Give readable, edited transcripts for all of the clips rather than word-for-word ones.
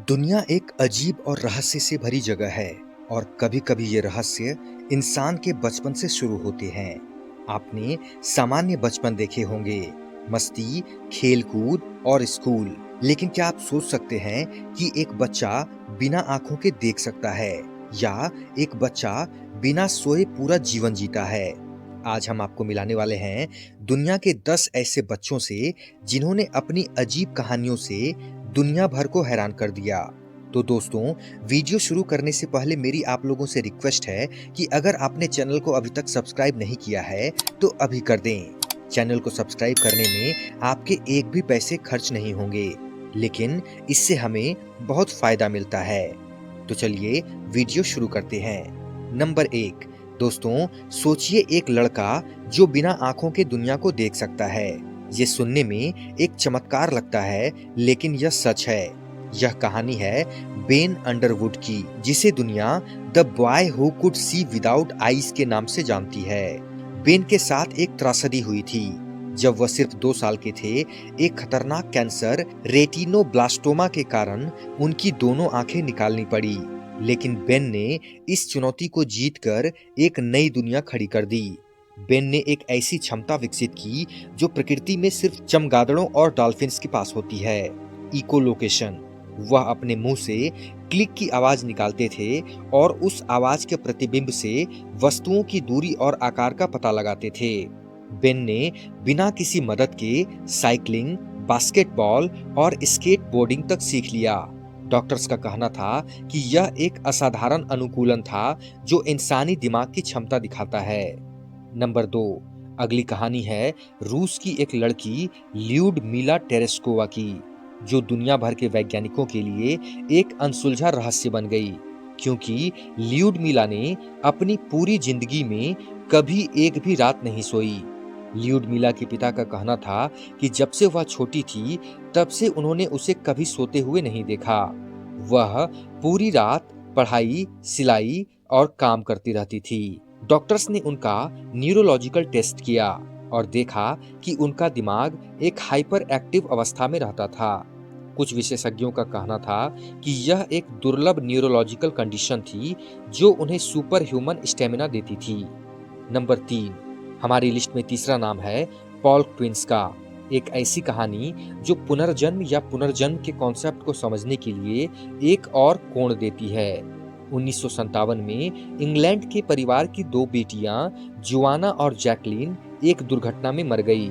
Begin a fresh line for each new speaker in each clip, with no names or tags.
दुनिया एक अजीब और रहस्य से भरी जगह है और कभी-कभी ये रहस्य इंसान के बचपन से शुरू होते हैं। आपने सामान्य बचपन देखे होंगे, मस्ती, खेल-कूद और स्कूल। लेकिन क्या आप सोच सकते हैं कि एक बच्चा बिना आंखों के देख सकता है या एक बच्चा बिना सोए पूरा जीवन जीता है? आज हम आपको मिलाने वाले हैं दुनिया के 10 ऐसे बच्चों से जिन्होंने अपनी अजीब कहानियों से दुनिया भर को हैरान कर दिया। तो दोस्तों, वीडियो शुरू करने से पहले मेरी आप लोगों से रिक्वेस्ट है कि अगर आपने चैनल को अभी तक सब्सक्राइब नहीं किया है तो अभी कर दें। चैनल को सब्सक्राइब करने में आपके एक भी पैसे खर्च नहीं होंगे, लेकिन इससे हमें बहुत फायदा मिलता है। तो चलिए वीडियो शुरू करते हैं। नंबर 1। दोस्तों, सोचिए एक लड़का जो बिना आंखों के दुनिया को देख सकता है। ये सुनने में एक चमत्कार लगता है, लेकिन यह सच है। यह कहानी है बेन अंडरवुड की, जिसे दुनिया the boy who could see without eyes के नाम से जानती है। बेन के साथ एक त्रासदी हुई थी। जब वह सिर्फ 2 साल के थे, एक खतरनाक कैंसर रेटिनोब्लास्टोमा के कारण उनकी दोनों आंखें निकालनी पड़ी। लेकिन बेन ने इस चुनौती को जीतकर एक नई दुनिया खड़ी कर दी। बेन ने एक ऐसी क्षमता विकसित की जो प्रकृति में सिर्फ चमगादड़ों और डॉल्फिन्स के पास होती है, इकोलोकेशन। वह अपने मुंह से क्लिक की आवाज निकालते थे और उस आवाज के प्रतिबिंब से वस्तुओं की दूरी और आकार का पता लगाते थे। बेन ने बिना किसी मदद के साइकिलिंग, बास्केटबॉल और स्केटबोर्डिंग तक सीख लिया। डॉक्टर्स का कहना था कि यह एक असाधारण अनुकूलन था जो इंसानी दिमाग की क्षमता दिखाता है। नंबर 2। अगली कहानी है रूस की एक लड़की ल्यूडमिला टेरेस्कोवा की, जो दुनिया भर के वैज्ञानिकों के लिए एक अनसुलझा रहस्य बन गई, क्योंकि ल्यूडमिला ने अपनी पूरी जिंदगी में कभी एक भी रात नहीं सोई। ल्यूडमिला के पिता का कहना था कि जब से वह छोटी थी, तब से उन्होंने उसे कभी सोते हुए नहीं देखा। वह पूरी रात पढ़ाई, सिलाई और काम करती रहती थी। डॉक्टर्स ने उनका न्यूरोलॉजिकल टेस्ट किया और देखा कि उनका दिमाग एक हाइपर एक्टिव अवस्था में रहता था। कुछ विशेषज्ञों का कहना था कि यह एक दुर्लभ न्यूरोलॉजिकल कंडीशन थी जो उन्हें सुपर ह्यूमन स्टेमिना देती थी। नंबर 3। हमारी लिस्ट में तीसरा नाम है पॉल ट्विंस का। एक ऐसी कहानी जो पुनर्जन्म या पुनर्जन्म के कॉन्सेप्ट को समझने के लिए एक और कोण देती है। 1957 में इंग्लैंड के परिवार की 2 बेटियां जुआना और जैकलीन एक दुर्घटना में मर गई।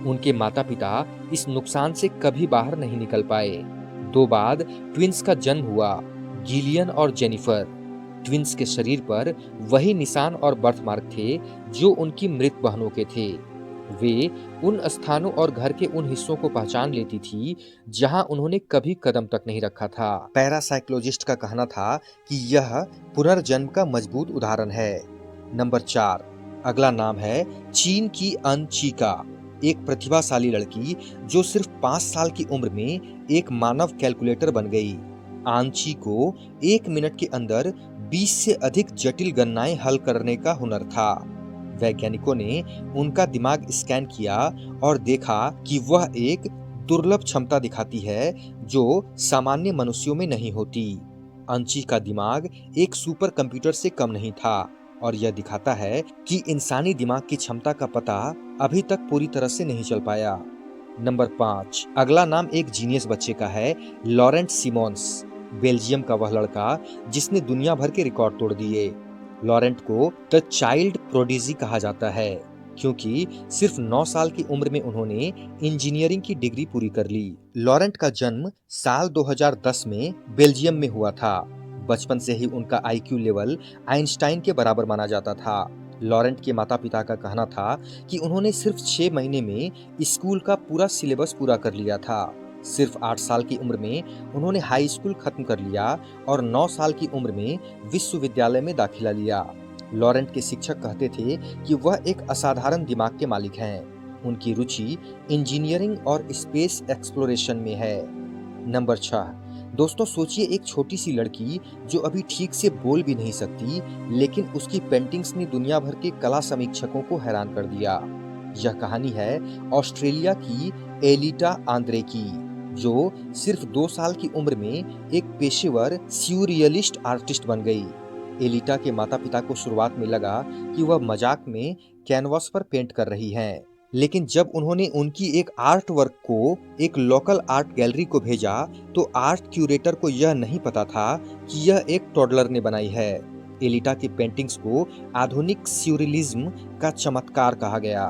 उनके माता-पिता इस नुकसान से कभी बाहर नहीं निकल पाए। 2 बाद ट्विंस का जन्म हुआ, गिलियन और जेनिफर। ट्विंस के शरीर पर वही निशान और बर्थमार्क थे जो उनकी मृत बहनों के थे। वे उन स्थानों और घर के उन हिस्सों को पहचान लेती थी जहां उन्होंने कभी कदम तक नहीं रखा था। पैरासाइकोलॉजिस्ट का कहना था कि यह पुनर्जन्म का मजबूत उदाहरण है। नंबर 4। अगला नाम है चीन की अन ची का, एक प्रतिभाशाली लड़की जो सिर्फ 5 साल की उम्र में एक मानव कैलकुलेटर बन गई। आंची को 1 मिनट के अंदर 20 से अधिक जटिल गणनाएं हल करने का हुनर था। वैज्ञानिकों ने उनका दिमाग स्कैन किया और देखा कि वह एक दुर्लभ क्षमता दिखाती है जो सामान्य मनुष्यों में नहीं होती। अंशी का दिमाग एक सुपर कंप्यूटर से कम नहीं था और यह दिखाता है कि इंसानी दिमाग की क्षमता का पता अभी तक पूरी तरह से नहीं चल पाया। नंबर 5। अगला नाम एक जीनियस बच्चे का है, लॉरेंट सिमोन्स। बेल्जियम का वह लड़का जिसने दुनिया भर के रिकॉर्ड तोड़ दिए। लॉरेंट को द चाइल्ड प्रोडिजी कहा जाता है, क्योंकि सिर्फ 9 साल की उम्र में उन्होंने इंजीनियरिंग की डिग्री पूरी कर ली। लॉरेंट का जन्म साल 2010 में बेल्जियम में हुआ था। बचपन से ही उनका आईक्यू लेवल आइंस्टाइन के बराबर माना जाता था। लॉरेंट के माता पिता का कहना था कि उन्होंने सिर्फ 6 महीने में स्कूल का पूरा सिलेबस पूरा कर लिया था। सिर्फ 8 साल की उम्र में उन्होंने हाई स्कूल खत्म कर लिया और 9 साल की उम्र में विश्वविद्यालय में दाखिला लिया। लॉरेंट के शिक्षक कहते थे कि वह एक असाधारण दिमाग के मालिक हैं। उनकी रुचि इंजीनियरिंग और स्पेस एक्सप्लोरेशन में है। नंबर 6। दोस्तों, सोचिए एक छोटी सी लड़की जो अभी ठीक से बोल भी नहीं सकती, लेकिन उसकी पेंटिंग्स ने दुनिया भर के कला समीक्षकों को हैरान कर दिया। यह कहानी है ऑस्ट्रेलिया की एलिटा आंद्रे की, जो सिर्फ 2 साल की उम्र में एक पेशेवर स्यूरियलिस्ट आर्टिस्ट बन गई। एलिटा के माता-पिता को शुरुआत में लगा कि वह मजाक में कैनवास पर पेंट कर रही हैं, लेकिन जब उन्होंने उनकी एक आर्ट वर्क को एक लोकल आर्ट गैलरी को भेजा, तो आर्ट क्यूरेटर को यह नहीं पता था कि यह एक टॉडलर ने बनाई है। एलिटा की पेंटिंग्स को आधुनिक स्यूरियलिज्म का चमत्कार कहा गया।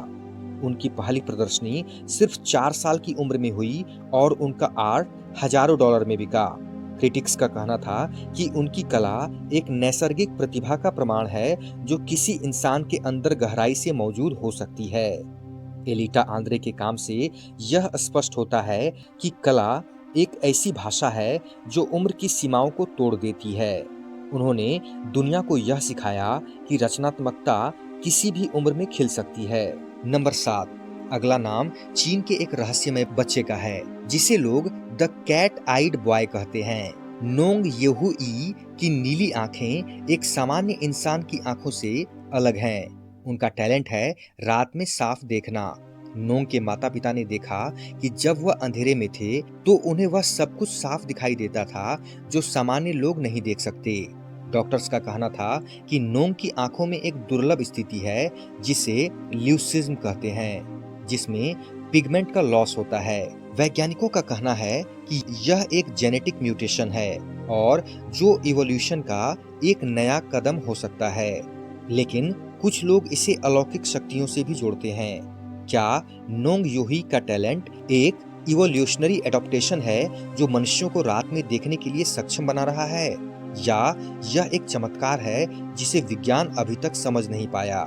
उनकी पहली प्रदर्शनी सिर्फ 4 साल की उम्र में हुई और उनका आर्ट हजारों डॉलर में बिका। क्रिटिक्स का कहना था कि उनकी कला एक नैसर्गिक प्रतिभा का प्रमाण है जो किसी इंसान के अंदर गहराई से मौजूद हो सकती है। एलिटा आंद्रे के काम से यह स्पष्ट होता है कि कला एक ऐसी भाषा है जो उम्र की सीमाओं को तोड़ देती है। उन्होंने दुनिया को यह सिखाया कि रचनात्मकता किसी भी उम्र में खिल सकती है। नंबर 7। अगला नाम चीन के एक रहस्यमय बच्चे का है जिसे लोग द कैट आइड बॉय कहते हैं। नोंग येहू ई की नीली आंखें एक सामान्य इंसान की आंखों से अलग हैं। उनका टैलेंट है रात में साफ देखना। नोंग के माता पिता ने देखा कि जब वह अंधेरे में थे तो उन्हें वह सब कुछ साफ दिखाई देता था जो सामान्य लोग नहीं देख सकते। डॉक्टर्स का कहना था कि नोंग की आंखों में एक दुर्लभ स्थिति है जिसे ल्यूसिज्म कहते हैं, जिसमें पिगमेंट का लॉस होता है। वैज्ञानिकों का कहना है कि यह एक जेनेटिक म्यूटेशन है और जो इवोल्यूशन का एक नया कदम हो सकता है, लेकिन कुछ लोग इसे अलौकिक शक्तियों से भी जोड़ते हैं। क्या नोंग योही का टैलेंट एक इवोल्यूशनरी एडॉप्टेशन है जो मनुष्यों को रात में देखने के लिए सक्षम बना रहा है, या यह एक चमत्कार है जिसे विज्ञान अभी तक समझ नहीं पाया?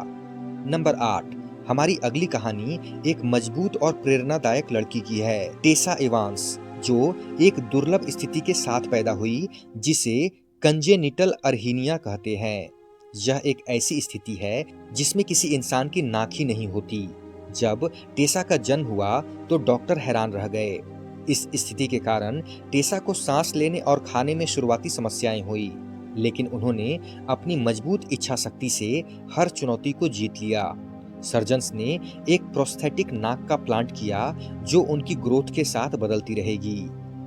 नंबर 8। हमारी अगली कहानी एक मजबूत और प्रेरणादायक लड़की की है, टेसा इवांस, जो एक दुर्लभ स्थिति के साथ पैदा हुई जिसे कंजेनिटल अर्हीनिया कहते हैं। यह एक ऐसी स्थिति है जिसमें किसी इंसान की नाक ही नहीं होती। जब टेसा का जन्म हुआ तो डॉक्टर हैरान रह गए। इस स्थिति के कारण टेसा को सांस लेने और खाने में शुरुआती समस्याएं हुई, लेकिन उन्होंने अपनी मजबूत इच्छा शक्ति से हर चुनौती को जीत लिया। सर्जन्स ने एक प्रोस्थेटिक नाक का प्लांट किया जो उनकी ग्रोथ के साथ बदलती रहेगी।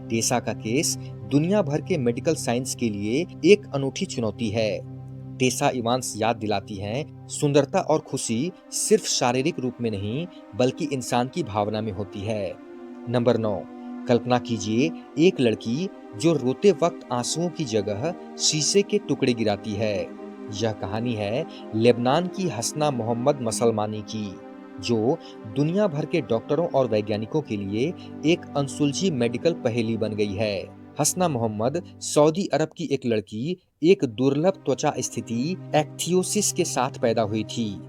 टेसा का केस दुनिया भर के मेडिकल साइंस के लिए एक अनूठी चुनौती है। टेसा इवांस याद दिलाती हैं, सुंदरता और खुशी सिर्फ शारीरिक रूप में नहीं बल्कि इंसान की भावना में होती है। नंबर 9। कल्पना कीजिए एक लड़की जो रोते वक्त आंसुओं की जगह शीशे के टुकड़े गिराती है। यह कहानी है लेबनान की हसना मोहम्मद मसलमानी की, जो दुनिया भर के डॉक्टरों और वैज्ञानिकों के लिए एक अनसुलझी मेडिकल पहेली बन गई है। हसना मोहम्मद सऊदी अरब की एक लड़की एक दुर्लभ त्वचा स्थिति एक्थियोसिस के साथ पैदा हुई थी।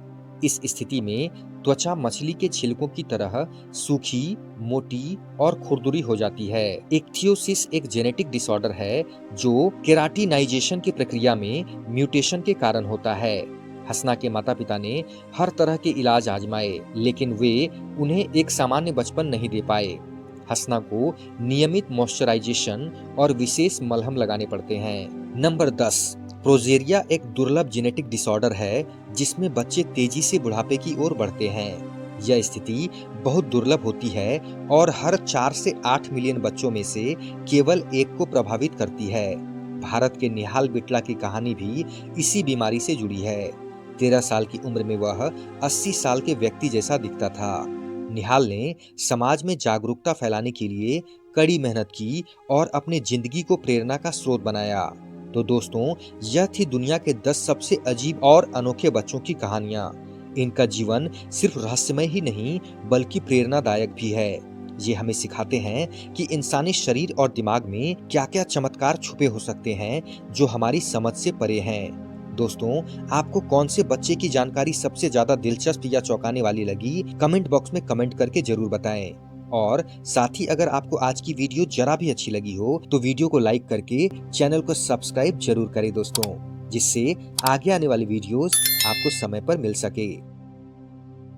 इस स्थिति में त्वचा मछली के छिलकों की तरह सूखी, मोटी और खुरदुरी हो जाती है। एक्थियोसिस एक जेनेटिक डिसऑर्डर है जो केराटिनाइजेशन की प्रक्रिया में म्यूटेशन के कारण होता है। हसना के माता पिता ने हर तरह के इलाज आजमाए, लेकिन वे उन्हें एक सामान्य बचपन नहीं दे पाए। हसना को नियमित मॉइस्चराइजेशन और विशेष मलहम लगाने पड़ते हैं। नंबर 10। प्रोजेरिया एक दुर्लभ जेनेटिक डिसऑर्डर है जिसमें बच्चे तेजी से बुढ़ापे की ओर बढ़ते हैं। यह स्थिति बहुत दुर्लभ होती है और हर 4 से 8 मिलियन बच्चों में से केवल एक को प्रभावित करती है। भारत के निहाल बिटला की कहानी भी इसी बीमारी से जुड़ी है। 13 साल की उम्र में वह 80 साल के व्यक्ति जैसा दिखता था। निहाल ने समाज में जागरूकता फैलाने के लिए कड़ी मेहनत की और अपने जिंदगी को प्रेरणा का स्रोत बनाया। तो दोस्तों, यह थी दुनिया के 10 सबसे अजीब और अनोखे बच्चों की कहानियां। इनका जीवन सिर्फ रहस्यमय ही नहीं बल्कि प्रेरणादायक भी है। ये हमें सिखाते हैं कि इंसानी शरीर और दिमाग में क्या-क्या चमत्कार छुपे हो सकते हैं जो हमारी समझ से परे हैं। दोस्तों, आपको कौन से बच्चे की जानकारी सबसे ज्यादा दिलचस्प या चौंकाने वाली लगी, कमेंट बॉक्स में कमेंट करके जरूर बताएं। और साथ ही अगर आपको आज की वीडियो जरा भी अच्छी लगी हो तो वीडियो को लाइक करके चैनल को सब्सक्राइब जरूर करें दोस्तों, जिससे आगे आने वाली वीडियोस आपको समय पर मिल सके।